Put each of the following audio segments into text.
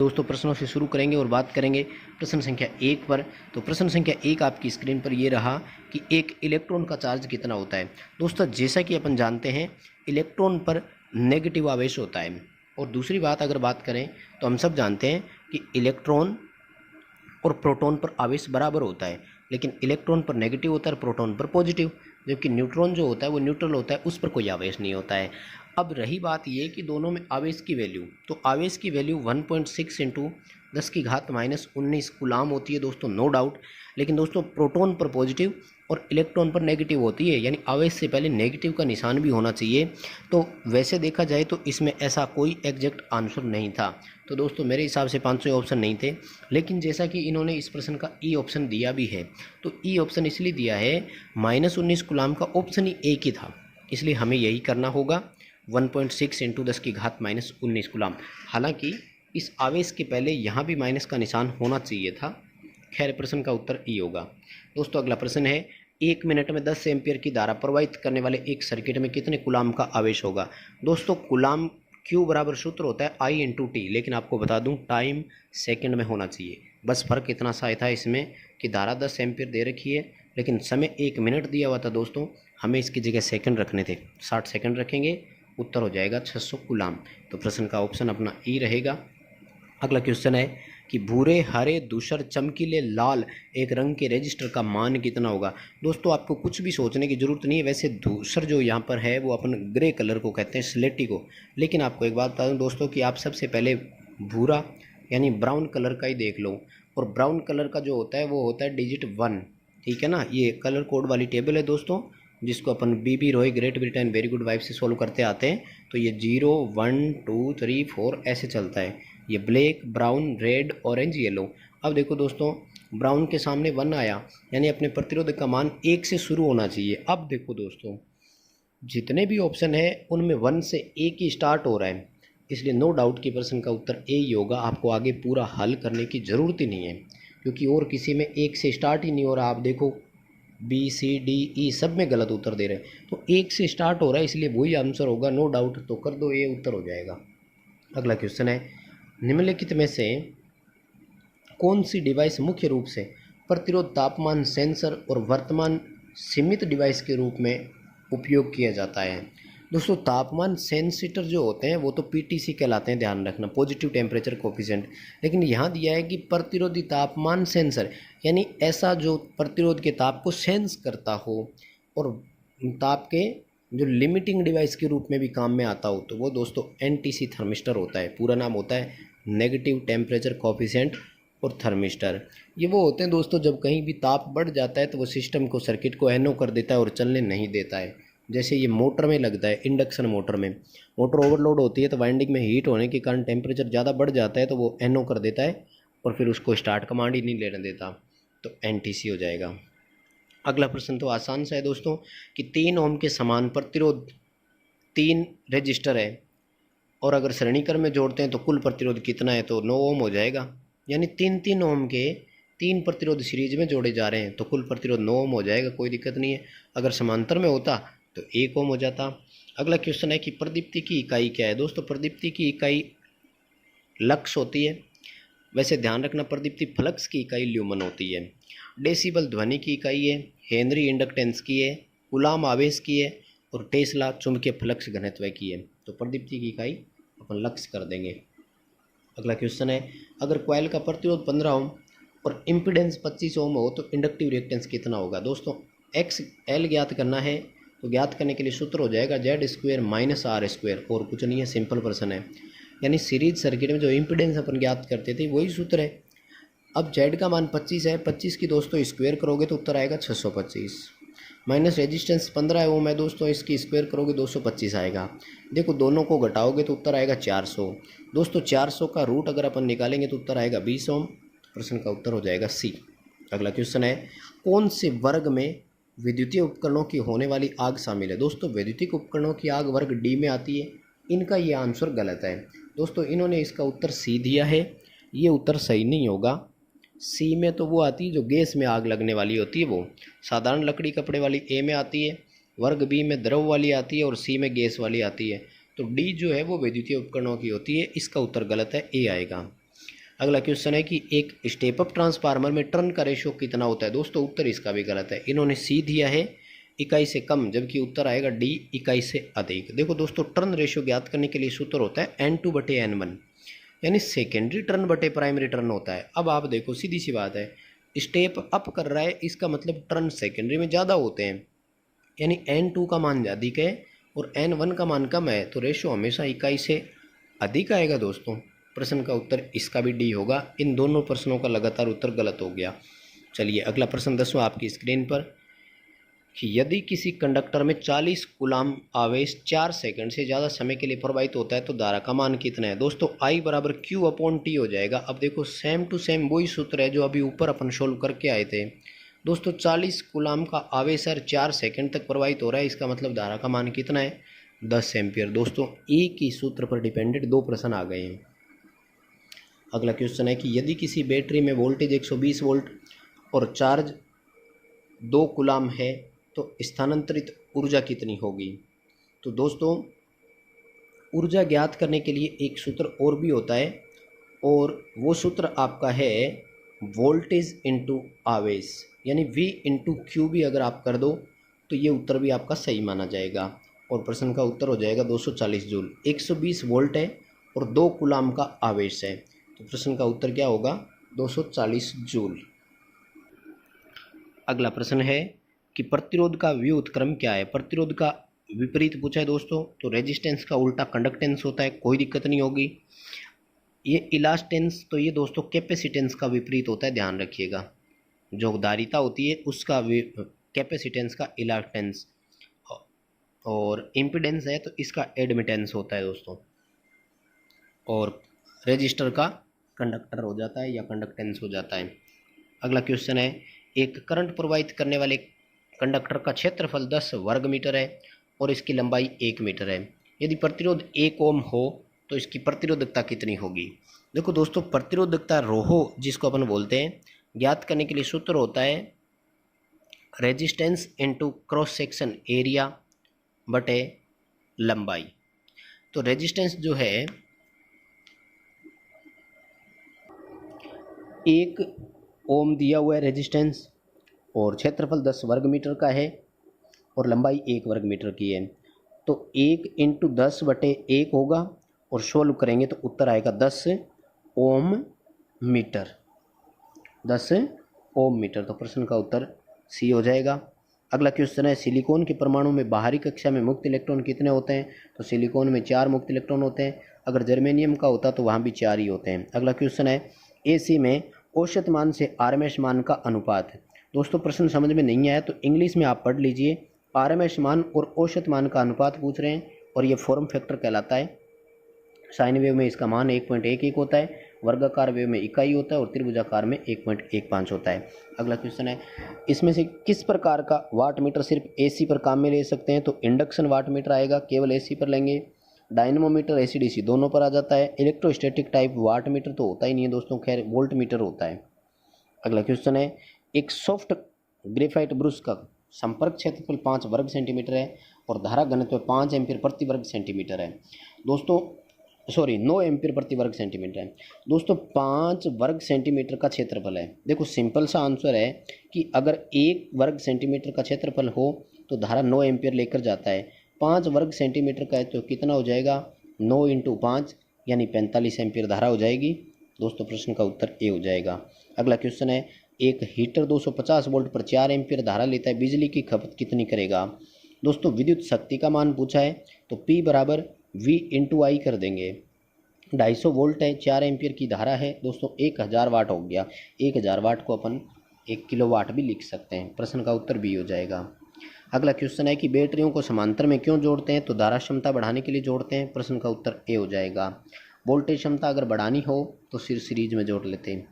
दोस्तों प्रश्नों से शुरू करेंगे और बात करेंगे प्रश्न संख्या 1 पर। तो प्रश्न संख्या 1 आपकी स्क्रीन पर ये रहा कि एक इलेक्ट्रॉन का चार्ज कितना होता है। दोस्तों जैसा कि अपन जानते हैं इलेक्ट्रॉन पर नेगेटिव आवेश होता है। और दूसरी बात अगर बात करें तो हम सब जानते हैं कि इलेक्ट्रॉन और प्रोटॉन पर आवेश बराबर होता है, लेकिन इलेक्ट्रॉन पर नेगेटिव होता है और प्रोटॉन पर पॉजिटिव। जबकि न्यूट्रॉन जो होता है वो न्यूट्रल होता है, उस पर कोई आवेश नहीं होता है। अब रही बात ये कि दोनों में आवेश की वैल्यू, तो आवेश की वैल्यू 1.6 इंटू 10⁻⁻19 कूलाम होती है दोस्तों, नो डाउट। लेकिन दोस्तों प्रोटॉन पर पॉजिटिव और इलेक्ट्रॉन पर नेगेटिव होती है, यानी आवेश से पहले नेगेटिव का निशान भी होना चाहिए। तो वैसे देखा जाए तो इसमें ऐसा कोई एग्जैक्ट आंसर नहीं था। तो दोस्तों मेरे हिसाब से 500 ऑप्शन नहीं थे, लेकिन जैसा कि इन्होंने इस प्रश्न का ई ऑप्शन दिया भी है, तो ई ऑप्शन इसलिए दिया है -19 कूलाम का ऑप्शन ही एक ही था, इसलिए हमें यही करना होगा 1.6 इंटू 10⁻⁻19 कूलाम। हालांकि इस आवेश के पहले यहाँ भी माइनस का निशान होना चाहिए था। खैर प्रश्न का उत्तर ई होगा। दोस्तों अगला प्रश्न है, 1 मिनट में 10 एम्पियर की धारा प्रवाहित करने वाले एक सर्किट में कितने कूलाम का आवेश होगा। दोस्तों कूलाम क्यू बराबर सूत्र होता है I इंटू टी, लेकिन आपको बता दूं टाइम सेकंड में होना चाहिए। बस फ़र्क इतना सा था इसमें कि धारा 10 एम्पियर दे रखी है, लेकिन समय 1 मिनट दिया हुआ था दोस्तों, हमें इसकी जगह सेकंड रखने थे। 60 सेकंड रखेंगे, उत्तर हो जाएगा 600 कूलाम। तो प्रश्न का ऑप्शन अपना ई रहेगा। अगला क्वेश्चन है कि भूरे हरे धूसर चमकीले लाल एक रंग के रजिस्टर का मान कितना होगा। दोस्तों आपको कुछ भी सोचने की ज़रूरत नहीं है। वैसे धूसर जो यहाँ पर है वो अपन ग्रे कलर को कहते हैं, स्लेटी को। लेकिन आपको एक बात बता दूँ दोस्तों कि आप सबसे पहले भूरा यानी ब्राउन कलर का ही देख लो। और ब्राउन कलर का जो होता है वो होता है डिजिट 1, ठीक है ना। ये कलर कोड वाली टेबल है दोस्तों, जिसको अपन B B Roy great Britain very good wife से सॉल्व करते आते हैं। तो ये 0 1 2 3 4 ऐसे चलता है। ये black brown red orange yellow. अब देखो दोस्तों ब्राउन के सामने 1 आया, यानी अपने प्रतिरोध का मान 1 से शुरू होना चाहिए। अब देखो दोस्तों जितने भी ऑप्शन है उनमें 1 से 1 ही स्टार्ट हो रहा है, इसलिए नो डाउट कि प्रश्न का उत्तर ए ही होगा। आपको आगे पूरा हल करने की ज़रूरत ही नहीं है, क्योंकि और किसी में 1 से स्टार्ट ही नहीं हो रहा। आप देखो बी सी डी ई सब में गलत उत्तर दे रहे हैं, तो 1 से स्टार्ट हो रहा है, इसलिए वही आंसर होगा नो डाउट। तो कर दो, ये उत्तर हो जाएगा। अगला क्वेश्चन है, निम्नलिखित में से कौन सी डिवाइस मुख्य रूप से प्रतिरोध तापमान सेंसर और वर्तमान सीमित डिवाइस के रूप में उपयोग किया जाता है। दोस्तों तापमान सेंसिटर जो होते हैं वो तो पीटीसी कहलाते हैं, ध्यान रखना, पॉजिटिव टेम्परेचर कोफिशिएंट। लेकिन यहाँ दिया है कि प्रतिरोधी तापमान सेंसर, यानी ऐसा जो प्रतिरोध के ताप को सेंस करता हो और ताप के जो लिमिटिंग डिवाइस के रूप में भी काम में आता हो, तो वो दोस्तों एनटीसी थर्मिस्टर होता है। पूरा नाम होता है नेगेटिव टेम्परेचर कोफिशिएंट और थर्मिस्टर। ये वो होते हैं दोस्तों जब कहीं भी ताप बढ़ जाता है तो वो सिस्टम को, सर्किट को एनो कर देता है और चलने नहीं देता है। जैसे ये मोटर में लगता है, इंडक्शन मोटर में मोटर ओवरलोड होती है तो वाइंडिंग में हीट होने के कारण टेम्परेचर ज़्यादा बढ़ जाता है, तो वो एनो कर देता है और फिर उसको स्टार्ट कमांड ही नहीं लेने देता, तो एनटीसी हो जाएगा। अगला प्रश्न तो आसान सा है दोस्तों कि 3 ओम के समान प्रतिरोध 3 रजिस्टर है और अगर श्रेणीक्रम में जोड़ते हैं तो कुल प्रतिरोध कितना है, तो 9 ओम हो जाएगा। यानी 3 ओम के 3 प्रतिरोध सीरीज में जोड़े जा रहे हैं तो कुल प्रतिरोध 9 ओम हो जाएगा, कोई दिक्कत नहीं है। अगर समांतर में होता तो 1 ओम हो जाता। अगला क्वेश्चन है कि प्रदीप्ति की इकाई क्या है। दोस्तों प्रदीप्ति की इकाई लक्स होती है। वैसे ध्यान रखना प्रदीप्ति फ्लक्स की इकाई ल्यूमन होती है। डेसिबल ध्वनि की इकाई है, हेनरी इंडक्टेंस की है, कूलाम आवेश की है और टेस्ला चुंबकीय फ्लक्स घनत्व की है। तो प्रदीप्ति की इकाई अपन लक्स कर देंगे। अगला क्वेश्चन है, अगर कॉइल का प्रतिरोध 15 ओम और इम्पीडेंस 25 ओम हो तो इंडक्टिव रिएक्टेंस कितना होगा। दोस्तों एक्स एल ज्ञात करना है, तो ज्ञात करने के लिए सूत्र हो जाएगा Z² - R², और कुछ नहीं है, सिंपल प्रश्न है। यानी सीरीज सर्किट में जो इम्पीडेंस अपन ज्ञात करते थे वही सूत्र है। अब Z का मान 25 है, 25 की दोस्तों स्क्वायर करोगे तो उत्तर आएगा 625, माइनस रेजिस्टेंस 15 ओम है दोस्तों, इसकी स्क्वायर करोगे 225 आएगा। देखो दोनों को घटाओगे तो उत्तर आएगा 400। दोस्तों 400 का रूट अगर अपन निकालेंगे तो उत्तर आएगा 20 ओम। प्रश्न का उत्तर हो जाएगा सी। अगला क्वेश्चन है, कौन से वर्ग में विद्युतीय उपकरणों की होने वाली आग शामिल है। दोस्तों वैद्युतिक उपकरणों की आग वर्ग डी में आती है, इनका ये आंसर गलत है। दोस्तों इन्होंने इसका उत्तर सी दिया है, ये उत्तर सही नहीं होगा। सी में तो वो आती है जो गैस में आग लगने वाली होती है, वो साधारण लकड़ी कपड़े वाली ए में आती है, वर्ग बी में द्रव वाली आती है और सी में गैस वाली आती है। तो डी जो है वो वैद्युतीय उपकरणों की होती है, इसका उत्तर गलत है, ए आएगा। अगला क्वेश्चन है कि एक स्टेप अप ट्रांसफार्मर में टर्न का रेशियो कितना होता है। दोस्तों उत्तर इसका भी गलत है, इन्होंने सी दिया है इकाई से कम, जबकि उत्तर आएगा डी इकाई से अधिक। देखो दोस्तों टर्न रेशियो ज्ञात करने के लिए सूत्र होता है N2/N1, यानी सेकेंडरी टर्न बटे प्राइमरी टर्न होता है। अब आप देखो सीधी सी बात है, स्टेप अप कर रहा है इसका मतलब टर्न सेकेंडरी में ज़्यादा होते हैं, यानी N2 का मान अधिक है और N1 का मान कम है, तो रेशियो हमेशा इकाई से अधिक आएगा। दोस्तों प्रश्न का उत्तर इसका भी डी होगा। इन दोनों प्रश्नों का लगातार उत्तर गलत हो गया। चलिए अगला प्रश्न 10वां आपकी स्क्रीन पर कि यदि किसी कंडक्टर में 40 कूलाम आवेश 4 सेकंड से ज़्यादा समय के लिए प्रवाहित होता है तो धारा का मान कितना है। दोस्तों I बराबर Q/T हो जाएगा। अब देखो सेम टू सेम वही सूत्र है जो अभी ऊपर अपन सोल्व करके आए थे। दोस्तों 40 कूलाम का आवेश 4 सेकंड तक प्रवाहित हो रहा है, इसका मतलब धारा का मान कितना है 10 एम्पियर। दोस्तों एक ही सूत्र पर डिपेंडेंट दो प्रश्न आ गए हैं। अगला क्वेश्चन है कि यदि किसी बैटरी में वोल्टेज 120 वोल्ट और चार्ज 2 कूलाम है तो स्थानांतरित ऊर्जा कितनी होगी। तो दोस्तों ऊर्जा ज्ञात करने के लिए एक सूत्र और भी होता है, और वो सूत्र आपका है वोल्टेज इंटू आवेश, यानी V इंटू क्यू भी अगर आप कर दो तो ये उत्तर भी आपका सही माना जाएगा और प्रश्न का उत्तर हो जाएगा 240 जूल। 120 वोल्ट है और 2 कूलाम का आवेश है, तो प्रश्न का उत्तर क्या होगा 240 जूल। अगला प्रश्न है कि प्रतिरोध का व्युत्क्रम क्या है। प्रतिरोध का विपरीत पूछा है दोस्तों, तो रेजिस्टेंस का उल्टा कंडक्टेंस होता है, कोई दिक्कत नहीं होगी। ये इलास्टेंस, तो ये दोस्तों कैपेसिटेंस का विपरीत होता है, ध्यान रखिएगा। जो धारिता होती है उसका कैपेसिटेंस का इलास्टेंस, और इम्पीडेंस है तो इसका एडमिटेंस होता है दोस्तों, और रेजिस्टर का कंडक्टर हो जाता है या कंडक्टेंस हो जाता है। अगला क्वेश्चन है एक करंट प्रवाहित करने वाले कंडक्टर का क्षेत्रफल 10 वर्ग मीटर है और इसकी लंबाई 1 मीटर है। यदि प्रतिरोध 1 ओम हो तो इसकी प्रतिरोधकता कितनी होगी। देखो दोस्तों प्रतिरोधकता रोहो जिसको अपन बोलते हैं, ज्ञात करने के लिए सूत्र होता है resistance into cross section area बटे लंबाई। तो रेजिस्टेंस जो है 1 ओम दिया हुआ है रेजिस्टेंस, और क्षेत्रफल 10 वर्ग मीटर का है और लंबाई 1 वर्ग मीटर की है, तो 1 इंटू 10/1 होगा और सोल्व करेंगे तो उत्तर आएगा 10 ओम मीटर। 10 ओम मीटर, तो प्रश्न का उत्तर सी हो जाएगा। अगला क्वेश्चन है सिलिकॉन के परमाणु में बाहरी कक्षा में मुक्त इलेक्ट्रॉन कितने होते हैं। तो सिलिकॉन में 4 मुक्त इलेक्ट्रॉन होते हैं, अगर जर्मेनियम का होता तो वहाँ भी 4 ही होते हैं। अगला क्वेश्चन है AC में औसत मान से RMS मान का अनुपात। दोस्तों प्रश्न समझ में नहीं आया तो इंग्लिश में आप पढ़ लीजिए। RMS मान और औसत मान का अनुपात पूछ रहे हैं और ये फॉर्म फैक्टर कहलाता है। साइन वेव में इसका मान 1.11 होता है, वर्गाकार वेव में इकाई होता है और त्रिभुजाकार में 1.15 होता है। अगला क्वेश्चन है इसमें से किस प्रकार का वाट मीटर सिर्फ AC पर काम में ले सकते हैं। तो इंडक्शन वाट मीटर आएगा, केवल AC पर लेंगे। डायनमोमीटर AC DC दोनों पर आ जाता है। इलेक्ट्रोस्टैटिक टाइप वाट मीटर तो होता ही नहीं है दोस्तों, खैर वोल्ट मीटर होता है। अगला क्वेश्चन है एक सॉफ्ट ग्रेफाइट ब्रश का संपर्क क्षेत्रफल 5 वर्ग सेंटीमीटर है और धारा घनत्व 5 एम्पीयर प्रति वर्ग सेंटीमीटर है। दोस्तों 9 एम्पीयर प्रति वर्ग सेंटीमीटर है। दोस्तों 5 वर्ग सेंटीमीटर का क्षेत्रफल है। देखो सिंपल सा आंसर है कि अगर 1 वर्ग सेंटीमीटर का क्षेत्रफल हो तो धारा 9 एम्पीयर लेकर जाता है। 5 वर्ग सेंटीमीटर का है तो कितना हो जाएगा 9 × 5 यानी 45 एम्पीयर धारा हो जाएगी। दोस्तों प्रश्न का उत्तर ए हो जाएगा। अगला क्वेश्चन है एक हीटर 250 वोल्ट पर 4 एम्पीयर धारा लेता है, बिजली की खपत कितनी करेगा। दोस्तों विद्युत शक्ति का मान पूछा है तो P बराबर V × I कर देंगे। 250 वोल्ट है, 4 एम्पीयर की धारा है दोस्तों, 1000 वाट हो गया। 1000 वाट को अपन 1 किलोवाट भी लिख सकते हैं। प्रश्न का उत्तर बी हो जाएगा। अगला क्वेश्चन है कि बैटरियों को समांतर में क्यों जोड़ते हैं। तो धारा क्षमता बढ़ाने के लिए जोड़ते हैं। प्रश्न का उत्तर ए हो जाएगा। वोल्टेज क्षमता अगर बढ़ानी हो तो सिर्फ सीरीज में जोड़ लेते हैं।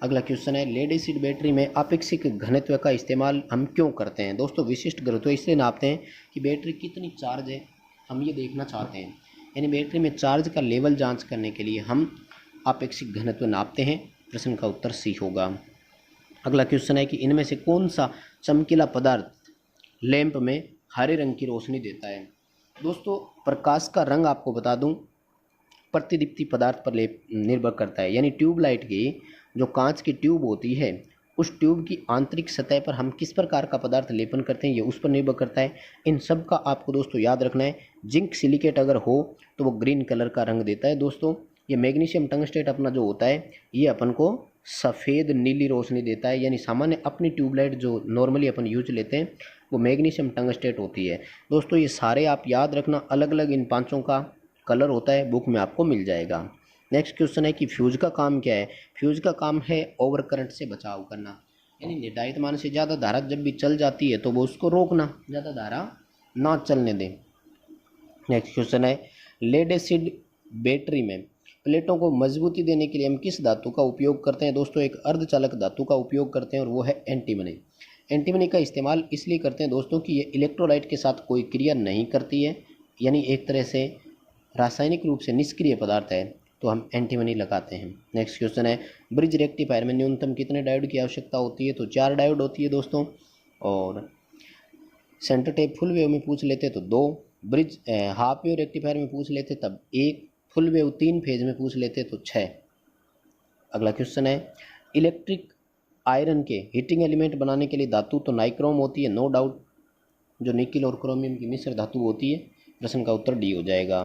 अगला क्वेश्चन है लेड एसिड बैटरी में आपेक्षिक घनत्व का इस्तेमाल हम क्यों करते हैं। दोस्तों विशिष्ट घनत्व इसलिए नापते हैं कि बैटरी कितनी चार्ज है हम ये देखना चाहते हैं, यानी बैटरी में चार्ज का लेवल जांच करने के लिए हम आपेक्षिक घनत्व नापते हैं। प्रश्न का उत्तर सी होगा। अगला क्वेश्चन है कि इनमें से कौन सा चमकीला पदार्थ लैंप में हरे रंग की रोशनी देता है। दोस्तों प्रकाश का रंग आपको बता दूं, प्रतिदीप्ति पदार्थ पर निर्भर करता है। यानी ट्यूबलाइट की जो कांच की ट्यूब होती है, उस ट्यूब की आंतरिक सतह पर हम किस प्रकार का पदार्थ लेपन करते हैं, ये उस पर निर्भर करता है। इन सब का आपको दोस्तों याद रखना है। जिंक सिलिकेट अगर हो तो वो ग्रीन कलर का रंग देता है दोस्तों। ये मैग्नीशियम टंगस्टेट अपना जो होता है, ये अपन को सफ़ेद नीली रोशनी देता है। यानी सामान्य अपनी ट्यूबलाइट जो नॉर्मली अपन यूज लेते हैं वो मैग्नीशियम टंगस्टेट होती है दोस्तों। ये सारे आप याद रखना, अलग अलग इन पांचों का कलर होता है, बुक में आपको मिल जाएगा। नेक्स्ट क्वेश्चन है कि फ्यूज का काम क्या है। फ्यूज का काम है ओवर करंट से बचाव करना, यानी निर्धारित मान से ज़्यादा धारा जब भी चल जाती है तो वो उसको रोकना, ज़्यादा धारा ना चलने दें। नेक्स्ट क्वेश्चन है लेड एसिड बैटरी में प्लेटों को मजबूती देने के लिए हम किस धातु का उपयोग करते हैं दोस्तों। एक अर्धचालक धातु का उपयोग करते हैं और वो है एंटीमनी। एंटीमनी का इस्तेमाल इसलिए करते हैं दोस्तों कि ये इलेक्ट्रोलाइट के साथ कोई क्रिया नहीं करती है, यानी एक तरह से रासायनिक रूप से निष्क्रिय पदार्थ है, तो हम एंटीमनी लगाते हैं। नेक्स्ट क्वेश्चन है ब्रिज रेक्टिफायर में न्यूनतम कितने डायोड की आवश्यकता होती है। तो 4 डायोड होती है दोस्तों। और सेंटर टेप फुल वेव में पूछ लेते तो 2, ब्रिज हाफ वेव रेक्टिफायर में पूछ लेते तब 1, फुल वेव 3 फेज में पूछ लेते तो 6। अगला क्वेश्चन है इलेक्ट्रिक आयरन के हीटिंग एलिमेंट बनाने के लिए धातु तो नाइक्रोम होती है, नो डाउट, जो निकिल और क्रोमियम की मिश्र धातु होती है। प्रश्न का उत्तर डी हो जाएगा।